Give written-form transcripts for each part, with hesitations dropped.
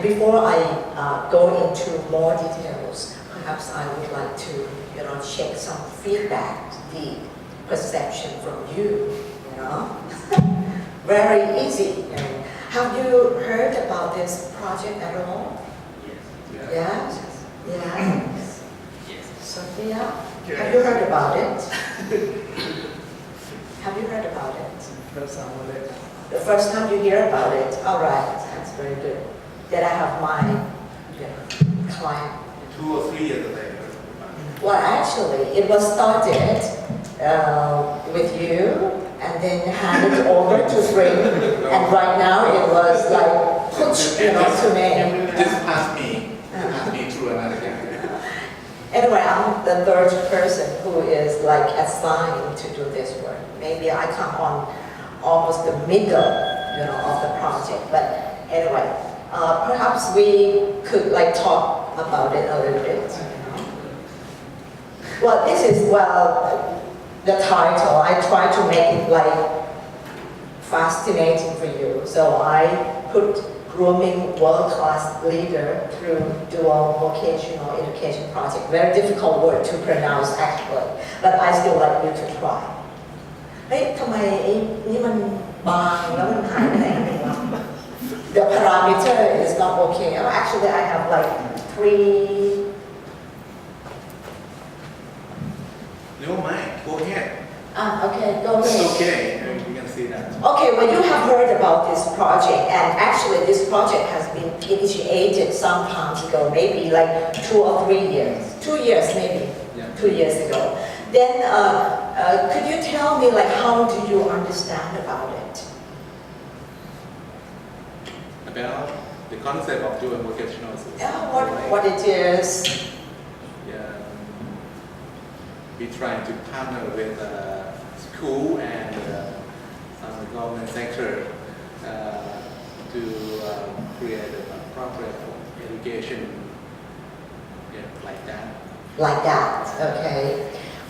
And before I go into more details, perhaps I would like to, check some feedback, the perception from you, Very easy. Have you heard about this project at all? Yes. Yes? Yes. Sophia, have you heard about it? Have you heard about it? First time with it. The first time you hear about it? All right, that's very good. Then I have my client. 2 or 3 years later. Well, actually, it was started with you and then handed over to Spring, and right now it was like pushed, to me. Just pass me through another guy. Anyway, I'm the third person who is like assigned to do this work. Maybe I come on almost the middle, of the project. But anyway, perhaps we could like talk about it a little bit. Well, this is the title. I try to make it like fascinating for you. So I put Grooming World-Class Leader through Dual Vocational Education Project. Very difficult word to pronounce actually, but I still like you to try. เฮ้ยทำไมนี่มันบางแล้วมันหายไปไหนกันวะ The parameter is not okay. Actually, I have like 3. No mind, go ahead. Okay, go ahead. It's okay, you can see that. Okay, well you have heard about this project, and actually this project has been initiated some time ago, maybe like 2 or 3 years. 2 years maybe, Yeah. 2 years ago. Then could you tell me like how do you understand about it? About the concept of dual vocational schools. Yeah, what it is. Yeah. We try to partner with school and some government sector to create a program for education, like that. Like that, okay.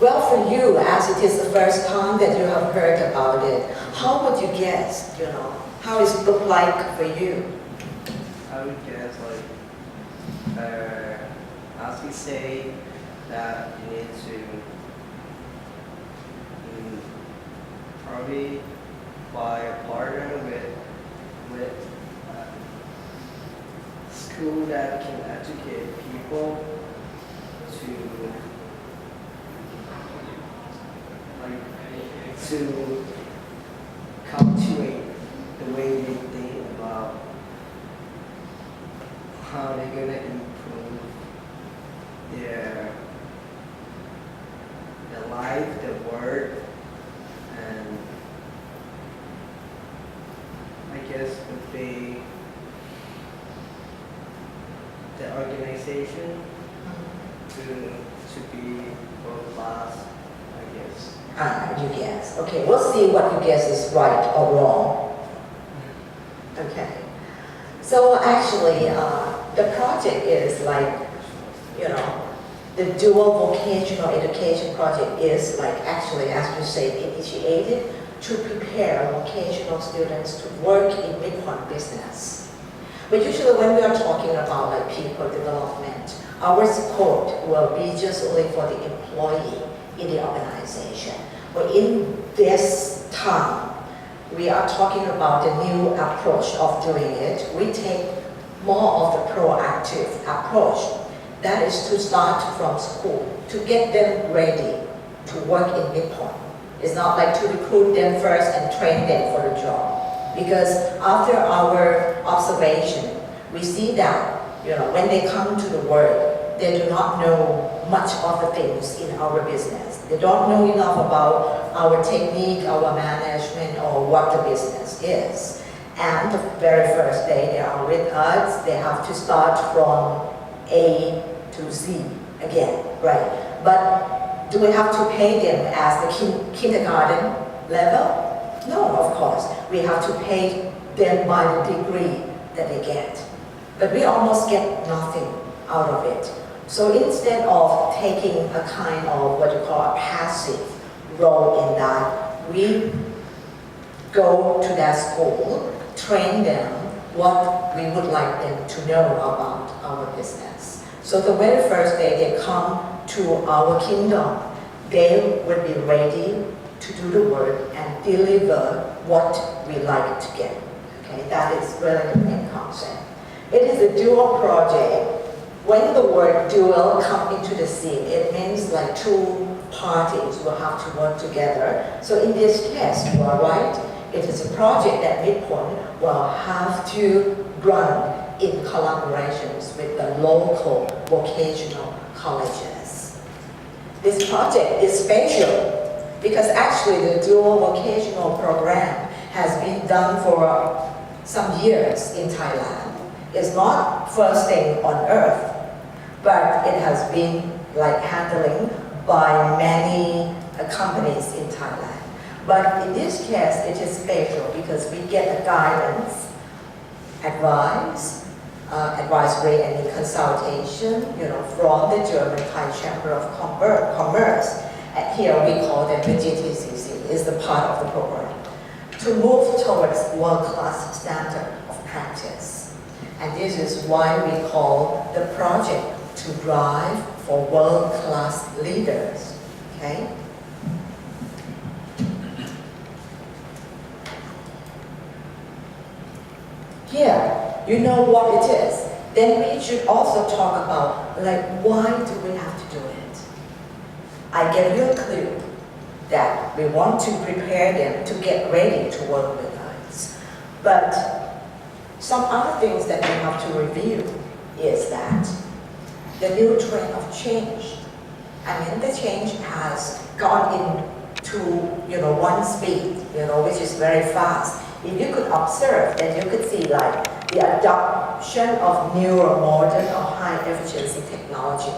Well, for you, as it is the first time that you have heard about it, how would you guess, how does it look like for you? I would guess like, as we say, that you need to probably buy a partner with school that can educate people to cultivate the way they think about how they're gonna improve their life, their work, and I guess the organization to be world class, I guess. You guess. Okay, we'll see what you guess is right or wrong. Okay. So actually, the project is like, the dual vocational education project is like actually, as you say, initiated to prepare vocational students to work in Bitcoin business. But usually when we are talking about like people development, our support will be just only for the employee in the organization. But in this time, we are talking about the new approach of doing it. We take more of the proactive approach. That is to start from school, to get them ready to work in Bitcoin. It's not like to recruit them first and train them for the job. Because after our observation, we see that, when they come to the work, they do not know much of the things in our business. They don't know enough about our technique, our management, or what the business is. And the very first day they are with us, they have to start from A to Z again, right? But do we have to pay them as the kindergarten level? No, of course. We have to pay them by the degree that they get. But we almost get nothing out of it. So instead of taking a kind of what you call a passive role in that, we go to that school, train them, what we would like them to know about our business. So the very first day they come to our kingdom, they will be ready to do the work and deliver what we like to get. Okay, that is really the main concept. It is a dual project. When the word dual comes into the scene, it means like two parties will have to work together. So in this case, you are right. It is a project that Midpoint will have to run in collaborations with the local vocational colleges. This project is special because actually the dual vocational program has been done for some years in Thailand. It's not first thing on earth, but it has been like handling by many companies in Thailand. But in this case, it is special because we get the guidance, advisory and consultation, from the German Thai Chamber of Commerce. And here we call them the GTCC, is the part of the program, to move towards world-class standard of practice. And this is why we call the project to drive for world-class leaders, okay? Here, you know what it is. Then we should also talk about, like, why do we have to do it? I gave you a clue that we want to prepare them to get ready to work with us. But some other things that we have to review is that the new trend of change. I mean, the change has gone into, one speed, which is very fast. If you could observe, then you could see like the adoption of newer, modern, or high-efficiency technology.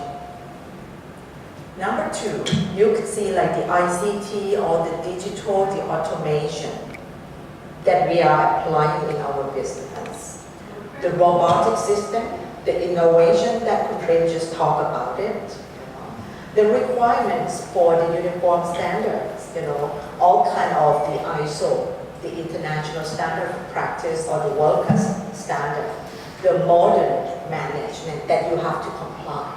Number two, you could see like the ICT or the digital, the automation that we are applying in our business. The robotic system, the innovation that Kuntrin just talked about it. The requirements for the uniform standards, all kind of the ISO, the International Standard of Practice or the World Class Standard, the modern management that you have to comply.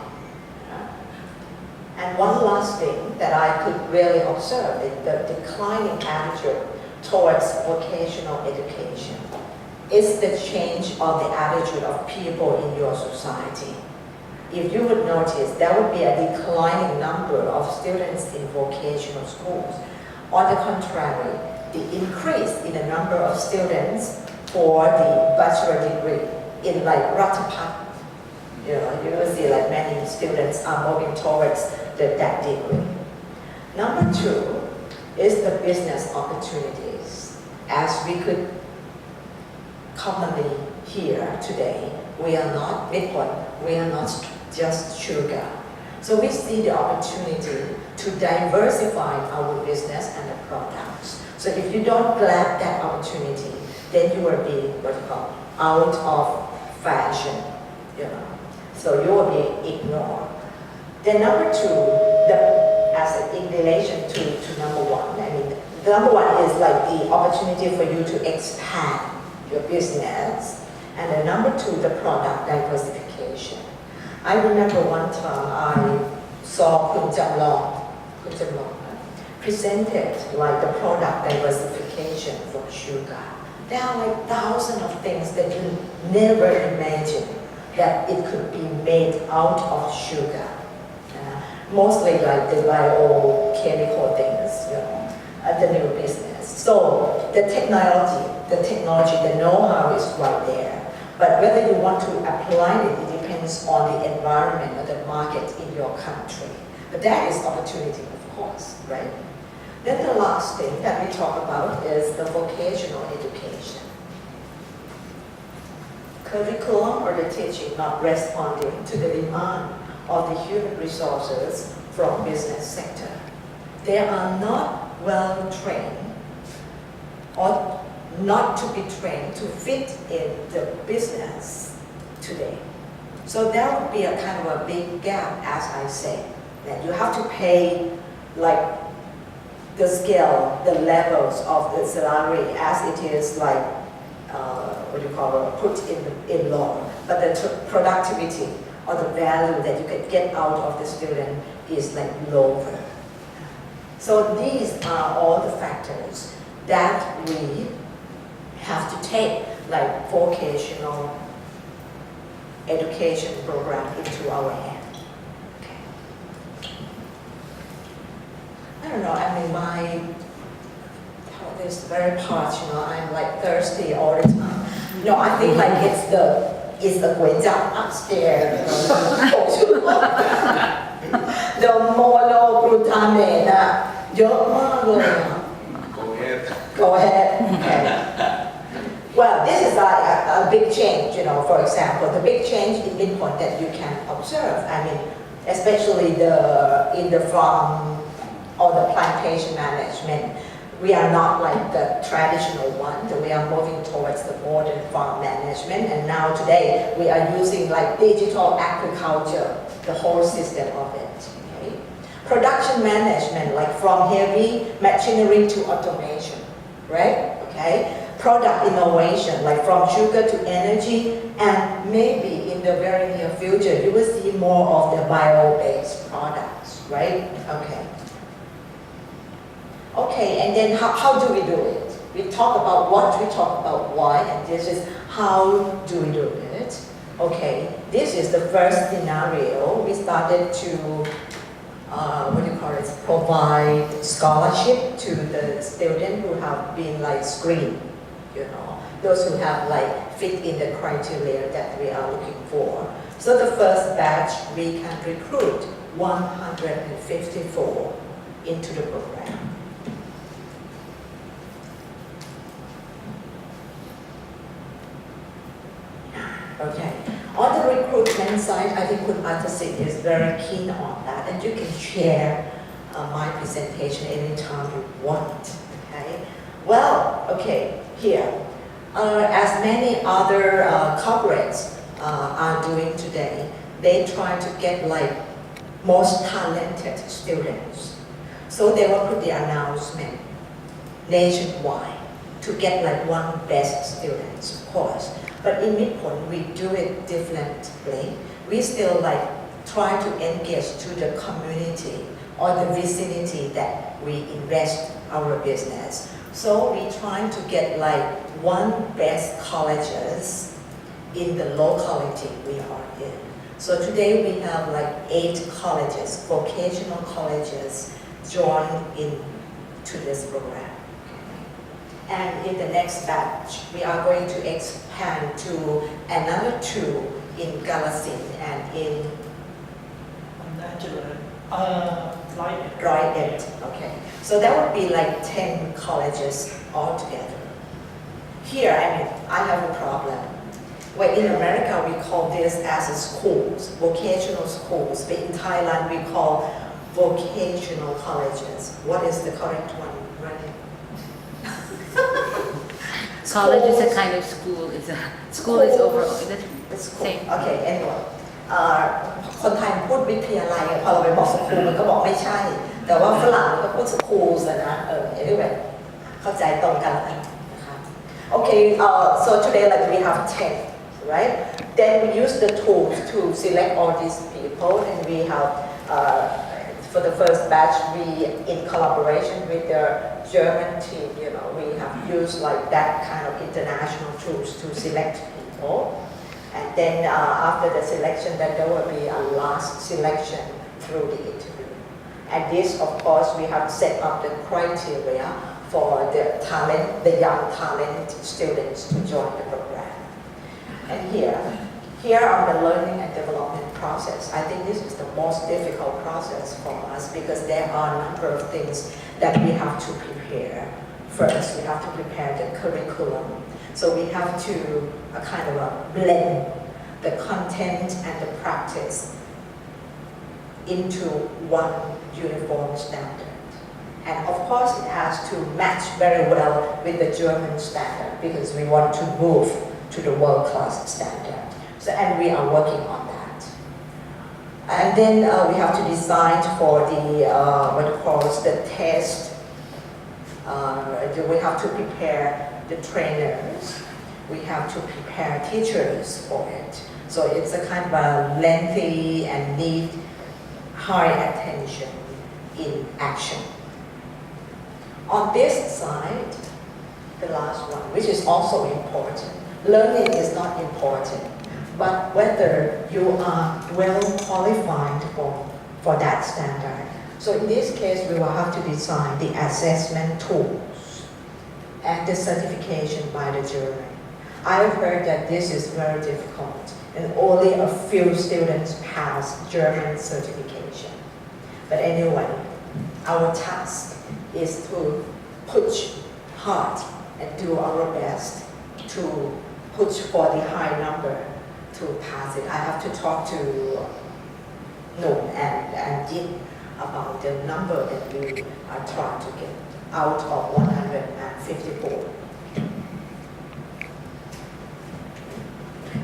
And one last thing that I could really observe is the declining attitude towards vocational education. It's the change of the attitude of people in your society. If you would notice, there would be a declining number of students in vocational schools. On the contrary, the increase in the number of students for the bachelor degree in like Ratapat, you will see like many students are moving towards that degree. Number two is the business opportunities. As we could commonly hear today, we are not Midpoint, we are not just sugar. So we see the opportunity to diversify our business and the products. So if you don't grab that opportunity, then you will be out of fashion, So you will be ignored. Then number two, in relation to number one, the number one is like the opportunity for you to expand your business. And then number two, the product diversification. I remember one time I saw Kun Jamlong presented like the product diversification for sugar. There are like thousands of things that you never imagined that it could be made out of sugar. Mostly like the biochemical things, the new business. So the technology, the know-how is right there. But whether you want to apply it, it depends on the environment or the market in your country. But that is opportunity, of course, right? Then the last thing that we talk about is the vocational education. Curriculum or the teaching not responding to the demand of the human resources from business sector. They are not well trained or not to be trained to fit in the business today. So there would be a kind of a big gap, as I say, that you have to pay like the scale, the levels of the salary as it is like what do you call it, put in law, but the productivity or the value that you can get out of the student is like lower. So these are all the factors that we have to take, like vocational education program into our hand. Okay. I don't know, I mean, my throat is very parched, you know, I'm like thirsty all the time. No, I think like it's the guizhang upstairs, you know, the monoglutamate เยอะมากเลยอะ Go ahead. Go ahead. Okay. Well, this is like a big change, you know, for example, the big change in midpoint that you can observe. I mean, especially in the farm or the plantation management, we are not like the traditional one, but we are moving towards the modern farm management. And now today, we are using like digital agriculture, the whole system of it. Okay? Production management, like from heavy machinery to automation, right? Okay? Product innovation, like from sugar to energy, and maybe in the very near future, you will see more of the bio-based products, right? Okay. Okay, and then how do we do it? We talk about what, we talk about why, and this is how do we do it? Okay, this is the first scenario. We started to, provide scholarship to the students who have been like screened, you know, those who have like fit in the criteria that we are looking for. So the first batch, we can recruit 154 into the program. Okay. On the recruitment side, I think Kun Atasit is very keen on that, and you can share my presentation anytime you want. Okay. Well, okay, here. As many other corporates are doing today, they try to get like most talented students. So they will put the announcement nationwide to get like one best students, of course. But in Midpoint, we do it differently. We still like try to engage to the community or the vicinity that we invest our business. So we try to get like one best colleges in the locality we are in. So today we have like 8 colleges, vocational colleges, join into this program. And in the next batch, we are going to expand to another 2 in Galasin and in Roy. Okay. So that would be like 10 colleges altogether. Here, I mean, I have a problem. Well, in America, we call this as schools, vocational schools, but in Thailand, we call vocational colleges. What is the correct one, right? College is a kind of school. School is overall. It's cool. Same. Okay, anyway. คนไทยพูดวิทยาลัยพอเราไปบอกสคูลมันก็บอกไม่ใช่ แต่ว่าฝรั่งมันก็พูดสคูลนะanyway เข้าใจตรงกันแล้วนะคะ Okay, so today like we have 10, right? Then we use the tools to select all these people, and we have for the first batch, we in collaboration with the German team, you know, we have used like that kind of international tools to select people. And then after the selection, then there will be a last selection through the interview. And this, of course, we have set up the criteria for the young talent students to join the program. And here on the learning and development process, I think this is the most difficult process for us because there are a number of things that we have to prepare. First, we have to prepare the curriculum. So we have to kind of blend the content and the practice into one uniform standard. And of course, it has to match very well with the German standard because we want to move to the world-class standard. So, and we are working on that. And then we have to design for the, the test. We have to prepare the trainers. we have to prepare teachers for it. So it's a kind of a lengthy and need high attention in action. On this side, the last one, which is also important, learning is not important, but whether you are well qualified for that standard. So in this case, we will have to design the assessment tools and the certification by the jury. I've heard that this is very difficult, and only a few students pass German certification. But anyway, our task is to push hard and do our best to push for the high number to pass it. I have to talk to Noam and Jin about the number that we are trying to get out of 154.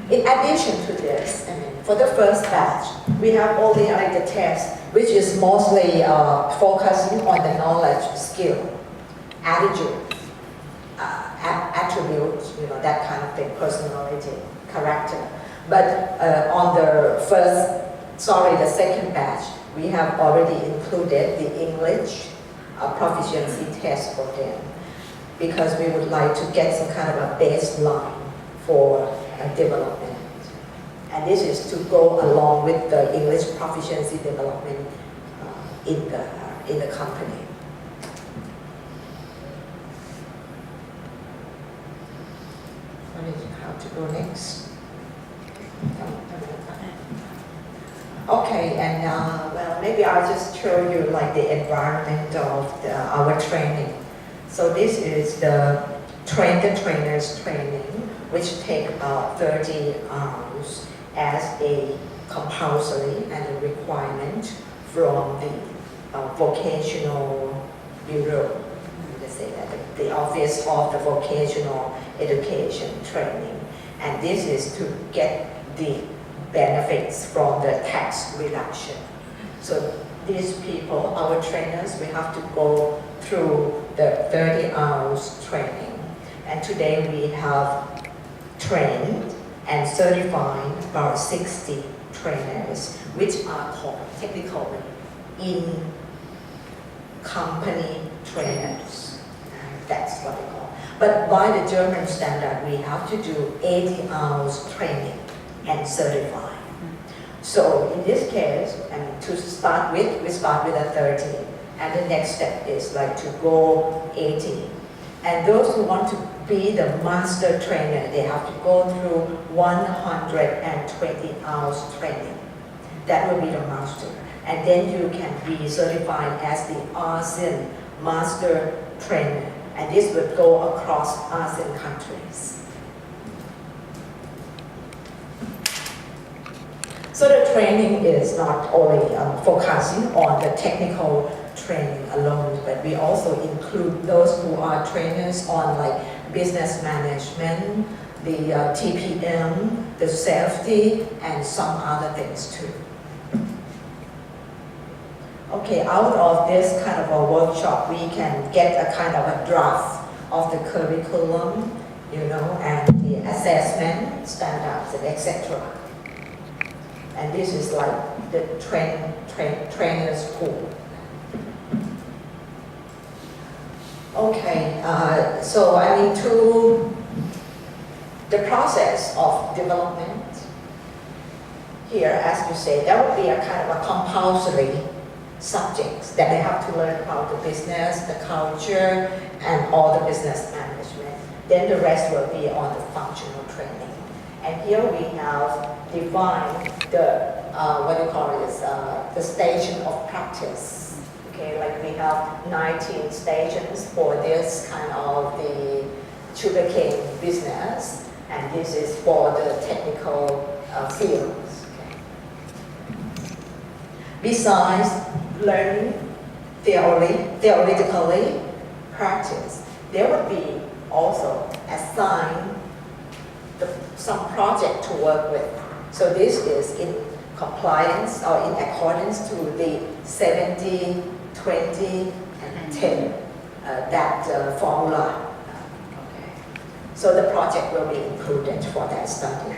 In addition to this, for the first batch, we have only the test, which is mostly focusing on the knowledge, skill, attitude, attributes, that kind of thing, personality, character. But on the second batch, we have already included the English proficiency test for them, because we would like to get some kind of a baseline for development. And this is to go along with the English proficiency development in the company. How to go next? Okay, and well, maybe I'll just show you like the environment of our training. So this is the trainers training, which take about 30 hours as a compulsory and a requirement from the vocational bureau. Let's say that the office of the vocational education training, and this is to get the benefits from the tax reduction. So these people, our trainers, we have to go through the 30 hours training. And today we have trained and certified about 60 trainers, which are called technically in-company trainers. That's what they call. But by the German standard, we have to do 80 hours training and certify. So in this case, to start with, we start with a 30, and the next step is like to go 80. And those who want to be the master trainer, they have to go through 120 hours training. That will be the master. And then you can be certified as the ASEAN master trainer. And this will go across ASEAN countries. So the training is not only focusing on the technical training alone, but we also include those who are trainers on like business management, the TPM, the safety, and some other things too. Okay, out of this kind of a workshop, we can get a kind of a draft of the curriculum, and the assessment standards, and etc. And this is like the trainer's pool. Okay, so to the process of development here, as you say, there will be a kind of a compulsory subjects that they have to learn about the business, the culture, and all the business management. Then the rest will be on the functional training. And here we have defined the, the station of practice. Okay, like we have 19 stations for this kind of the sugarcane business, and this is for the technical fields. Okay. Besides learning theoretically practice, there would be also assigned some project to work with. So this is in compliance or in accordance to the 70, 20, and 10, that formula. Okay. So the project will be included for that study.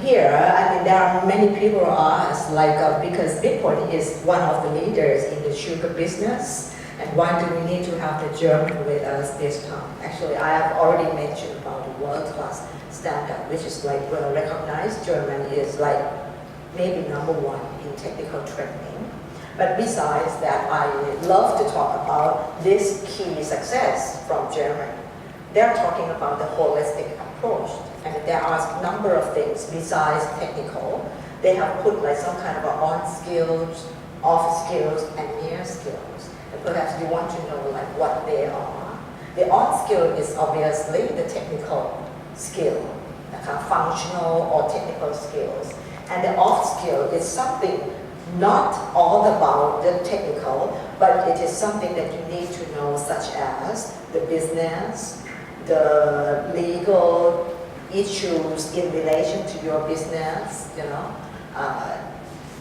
Here, I mean, there are many people who ask, like, because Bitcoin is one of the leaders in the sugar business, and why do we need to have the German with us this time? Actually, I have already mentioned about the world-class standard, which is like well recognized. German is like maybe number one in technical training. But besides that, I love to talk about this key success from Germany. They're talking about the holistic approach. And there are a number of things besides technical. They have put like some kind of on skills, off skills, and near skills. And perhaps you want to know like what they are. The on skill is obviously the technical skill, the kind of functional or technical skills. And the off skill is something not all about the technical, but it is something that you need to know, such as the business, the legal issues in relation to your business,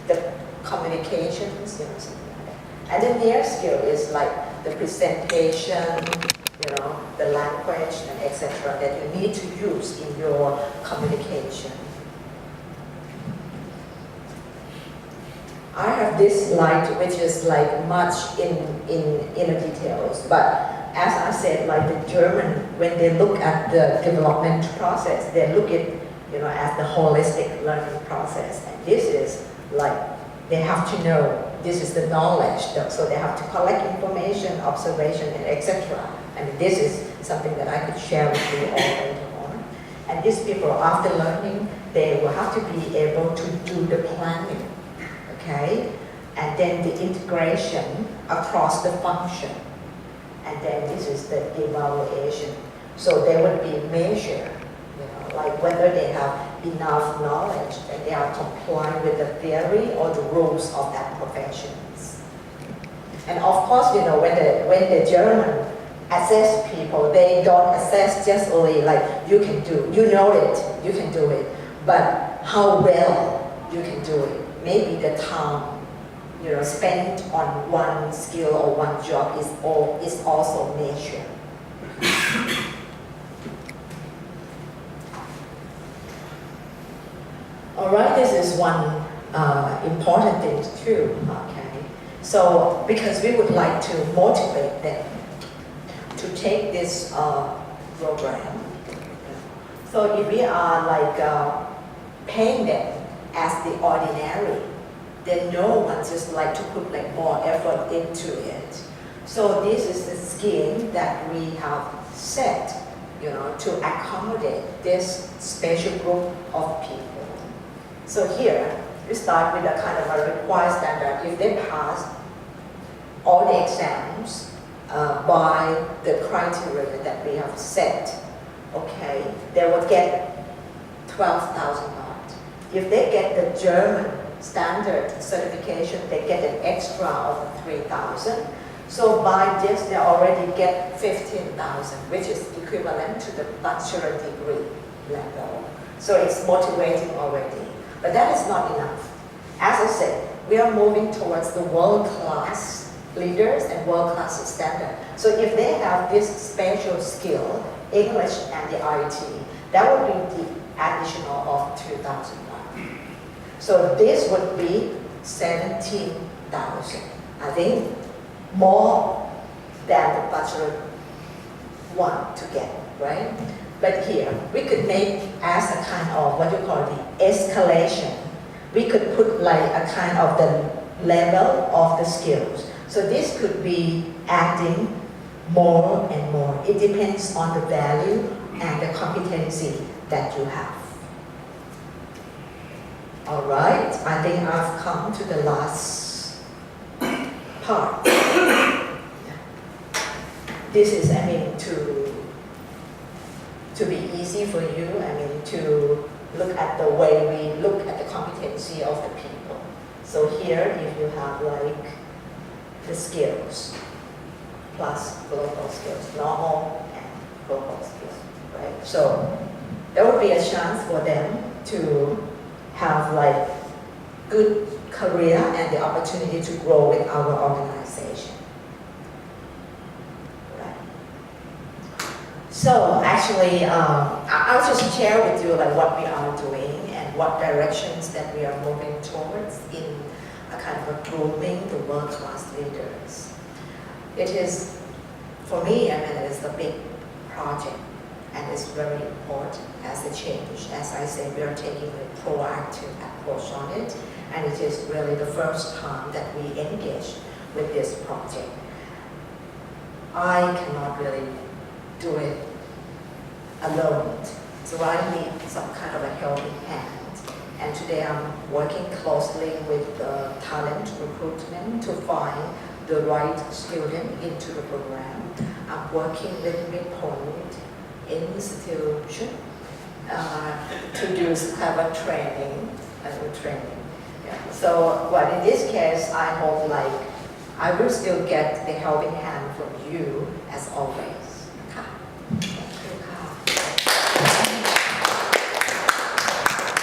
the communications, something like that. And the near skill is like the presentation, the language, and etc. that you need to use in your communication. I have this slide which is like much in the details, but as I said, like the German, when they look at the development process, they look at as the holistic learning process, and this is like they have to know this is the knowledge, so they have to collect information, observation, and etc. And this is something that I could share with you all later on. And these people, after learning, they will have to be able to do the planning. Okay, and then the integration across the function, and then this is the evaluation. So they would be measured, like whether they have enough knowledge and they are complying with the theory or the rules of that professions. And of course, when the German assess people, they don't assess just only like you can do, you know it, you can do it, but how well you can do it. Maybe the time, spent on one skill or one job is also measured. All right, this is one important thing too. Okay, so because we would like to motivate them to take this program. So if we are like paying them as the ordinary, then no one just like to put like more effort into it. So this is the scheme that we have set, to accommodate this special group of people. So here, we start with a kind of a required standard. If they pass all the exams by the criteria that we have set, okay, they will get 12,000 baht. If they get the German standard certification, they get an extra of 3,000. So by this, they already get 15,000, which is equivalent to the bachelor degree level. So it's motivating already. But that is not enough. As I said, we are moving towards the world-class leaders and world-class standard. So if they have this special skill, English and the IT, that would be the additional of 2,000. So this would be 17,000. I think more than the bachelor one to get, right? But here, we could make as a kind of what you call the escalation. We could put like a kind of the level of the skills. So this could be adding more and more. It depends on the value and the competency that you have. All right, I think I've come to the last part. This is, to be easy for you, to look at the way we look at the competency of the people. So here, if you have like the skills, plus global skills, normal and global skills, right? So there will be a chance for them to have like good career and the opportunity to grow with our organization. So actually, I'll just share with you like what we are doing and what directions that we are moving towards in a kind of a grooming the world-class leaders. It is, for me, I mean, it's a big project and it's very important as a change. As I say, we are taking a proactive approach on it, and it is really the first time that we engage with this project. I cannot really do it alone, so I need some kind of a helping hand. And today I'm working closely with the talent recruitment to find the right student into the program. I'm working with Midpoint Institution to do some kind of a training, Yeah. So, but in this case, I hope like I will still get the helping hand from you as always.